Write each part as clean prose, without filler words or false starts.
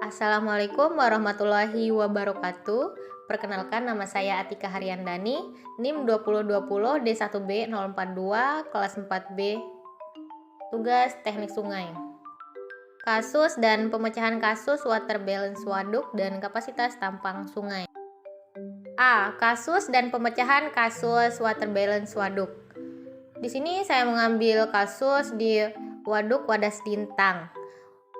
Assalamualaikum warahmatullahi wabarakatuh. Perkenalkan, nama saya Atika Haryandani, NIM 2020 D1B 042 kelas 4B. Tugas Teknik Sungai. Kasus dan pemecahan kasus water balance waduk dan kapasitas tampang sungai. A. Kasus dan pemecahan kasus water balance waduk. Di sini saya mengambil kasus di Waduk Wadas Lintang.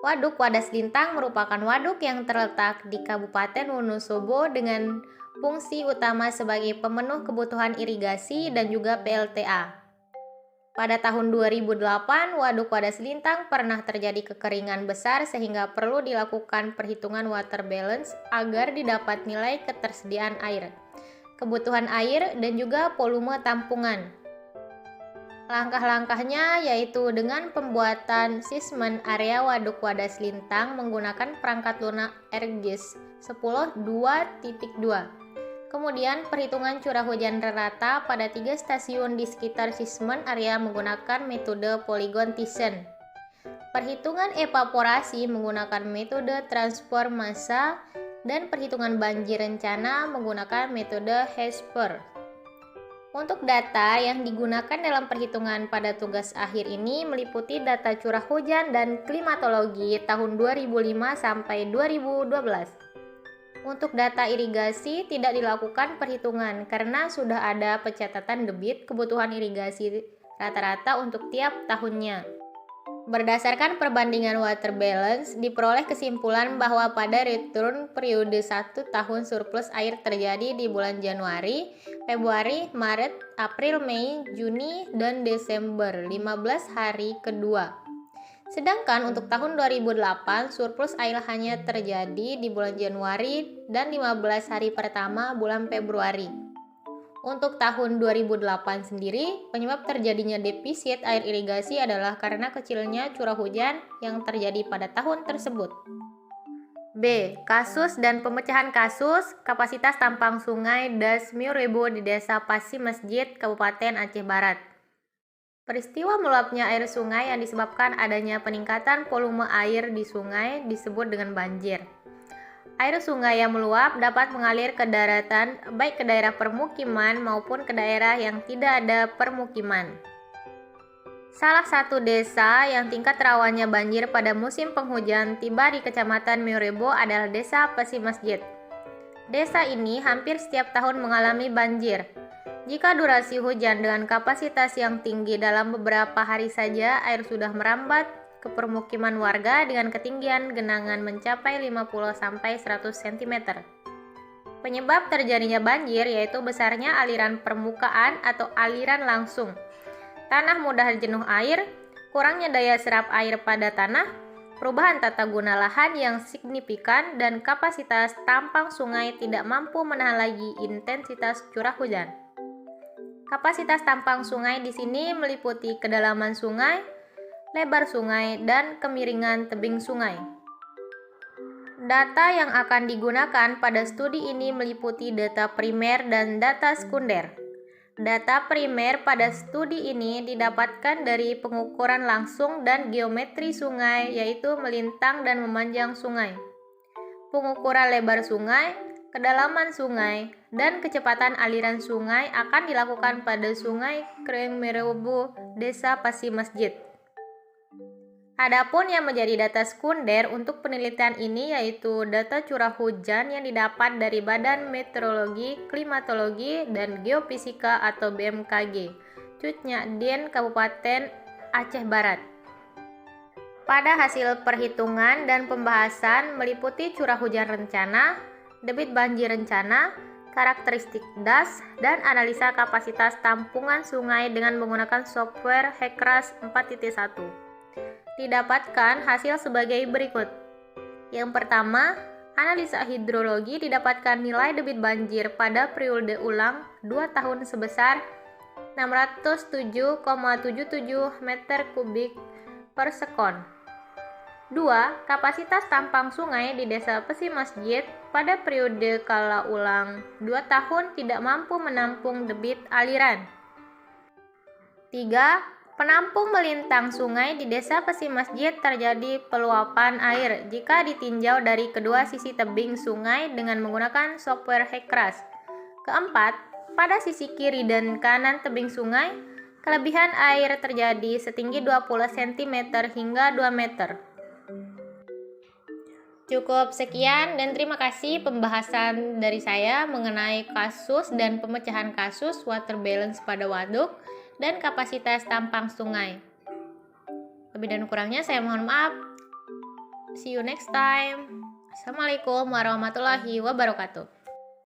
Waduk Wadas Lintang merupakan waduk yang terletak di Kabupaten Wonosobo dengan fungsi utama sebagai pemenuh kebutuhan irigasi dan juga PLTA. Pada tahun 2008, Waduk Wadas Lintang pernah terjadi kekeringan besar sehingga perlu dilakukan perhitungan water balance agar didapat nilai ketersediaan air, kebutuhan air, dan juga volume tampungan. Langkah-langkahnya yaitu dengan pembuatan assessment area Waduk Wadas Lintang menggunakan perangkat lunak AirGauge 10 2.2. Kemudian perhitungan curah hujan rata pada 3 stasiun di sekitar assessment area menggunakan metode polygon Thiessen. Perhitungan evaporasi menggunakan metode transfer massa dan perhitungan banjir rencana menggunakan metode Hesper. Untuk data yang digunakan dalam perhitungan pada tugas akhir ini meliputi data curah hujan dan klimatologi tahun 2005 sampai 2012. Untuk data irigasi tidak dilakukan perhitungan karena sudah ada pencatatan debit kebutuhan irigasi rata-rata untuk tiap tahunnya. Berdasarkan perbandingan water balance, diperoleh kesimpulan bahwa pada return periode 1 tahun surplus air terjadi di bulan Januari, Februari, Maret, April, Mei, Juni, dan Desember 15 hari kedua. Sedangkan untuk tahun 2008, surplus air hanya terjadi di bulan Januari dan 15 hari pertama bulan Februari. Untuk tahun 2008 sendiri, penyebab terjadinya defisit air irigasi adalah karena kecilnya curah hujan yang terjadi pada tahun tersebut. B. Kasus dan pemecahan kasus kapasitas tampang sungai Das Miorebo di Desa Pasi Masjid, Kabupaten Aceh Barat. Peristiwa meluapnya air sungai yang disebabkan adanya peningkatan volume air di sungai disebut dengan banjir. Air sungai yang meluap dapat mengalir ke daratan baik ke daerah permukiman maupun ke daerah yang tidak ada permukiman. Salah satu desa yang tingkat rawannya banjir pada musim penghujan tiba di Kecamatan Miorebo adalah Desa Pasi Masjid. Desa ini hampir setiap tahun mengalami banjir. Jika durasi hujan dengan kapasitas yang tinggi dalam beberapa hari saja, air sudah merambat ke permukiman warga dengan ketinggian genangan mencapai 50-100 cm. Penyebab terjadinya banjir yaitu besarnya aliran permukaan atau aliran langsung, tanah mudah jenuh air, kurangnya daya serap air pada tanah, perubahan tata guna lahan yang signifikan, dan kapasitas tampang sungai tidak mampu menahan lagi intensitas curah hujan. Kapasitas tampang sungai di sini meliputi kedalaman sungai, lebar sungai, dan kemiringan tebing sungai. Data yang akan digunakan pada studi ini meliputi data primer dan data sekunder. Data primer pada studi ini didapatkan dari pengukuran langsung dan geometri sungai, yaitu melintang dan memanjang sungai, pengukuran lebar sungai, kedalaman sungai, dan kecepatan aliran sungai akan dilakukan pada Sungai Kreng Miorebo, Desa Pasi Masjid. Adapun yang menjadi data sekunder untuk penelitian ini yaitu data curah hujan yang didapat dari Badan Meteorologi, Klimatologi, dan Geofisika atau BMKG, Cutnya Dien, Kabupaten Aceh Barat. Pada hasil perhitungan dan pembahasan meliputi curah hujan rencana, debit banjir rencana, karakteristik das, dan analisa kapasitas tampungan sungai dengan menggunakan software HECRAS 4.1. Didapatkan hasil sebagai berikut. Yang pertama, analisa hidrologi didapatkan nilai debit banjir pada periode ulang 2 tahun sebesar 607,77 meter kubik per sekon. 2. Kapasitas tampang sungai di Desa Pasi Masjid pada periode kala ulang 2 tahun tidak mampu menampung debit aliran. 3. Penampung melintang sungai di Desa Pesimasjid terjadi peluapan air jika ditinjau dari kedua sisi tebing sungai dengan menggunakan software Hekras. Keempat, pada sisi kiri dan kanan tebing sungai, kelebihan air terjadi setinggi 20 cm hingga 2 meter. Cukup sekian dan terima kasih pembahasan dari saya mengenai kasus dan pemecahan kasus water balance pada waduk dan kapasitas tampang sungai. Lebih dan kurangnya saya mohon maaf. See you next time. Assalamualaikum warahmatullahi wabarakatuh.